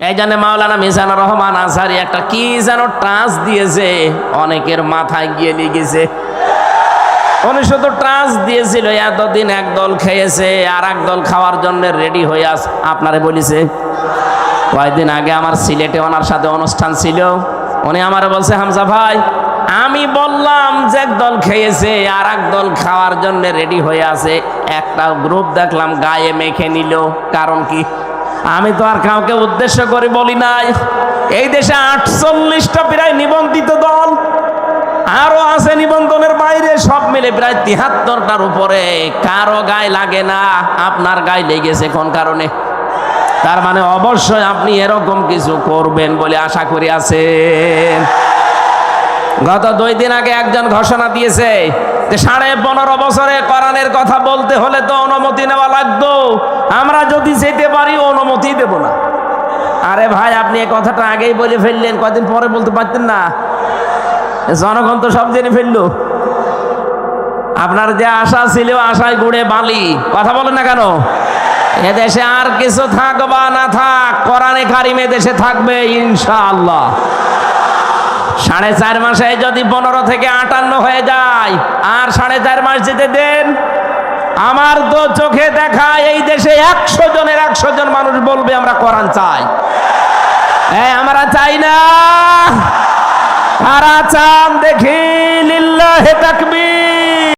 এই জন্য মাওলানা মিজানুর রহমান আজহারি একটা কি যেন ট্রান্স দিয়েছে, অনেকের মাথায় গিয়ে লেগেছে। উনি শুধু ট্রান্স দিয়েছিল, এতদিন এক দল খেয়েছে আর এক দল খাওয়ার জন্য রেডি হয়ে আছে। আপনারে বলিছে কয়েকদিন আগে আমার সিলেটে ওনার সাথে অনুষ্ঠান ছিল, উনি আমার বলছে, হামজা ভাই আমি বললাম যে এক দল খেয়েছে আর এক দল খাওয়ার জন্য রেডি হয়ে আছে, একটা গ্রুপ দেখলাম গায়ে মেখে নিল, কারণ কি? আমি তো আর কাউকে উদ্দেশ্য করে বলি নাই। এই দেশে 48টা প্রায় নিবন্ধিত দল, আরো আছে নিবন্ধনের বাইরে, সব মিলে প্রায় 73টার উপরে। কারো গায়ে লাগে না, আপনার গায়ে লেগেছে কোন কারণে? তার মানে অবশ্যই আপনি এরকম কিছু করবেন বলে আশা করি আছেন। গত 2 দিন আগে একজন ঘোষণা দিয়েছে যে 15.5 বছরে কোরআনের কথা বলতে হলে তো অনুমতি নেওয়া লাগতো, আমরা যদি যেতে পারি অনুমতি দেব না। আরে ভাই, আপনি এই কথাটা আগেই বলে ফেললেন, কদিন পরে বলতে পারতেন না? জনগণ তো সব জেনে ফেললো। আপনার যে আশা ছিল, আশায় গুড়ে বালি। কথা বলেন না কেন? এদেশে আর কিছু থাক বা না থাক, কোরআনে কারিম দেশে থাকবে ইনশাআল্লাহ। 4.5 মাসে যদি 15 থেকে 58 হয়ে যায়, আর 4.5 মাস যেতে দেন। আমার তো চোখে দেখা এই দেশে 100 জনের 100 জন মানুষ বলবে আমরা কোরআন চাই। আমরা চাই না, কারা চান দেখি? লিল্লাহে তাকবীর।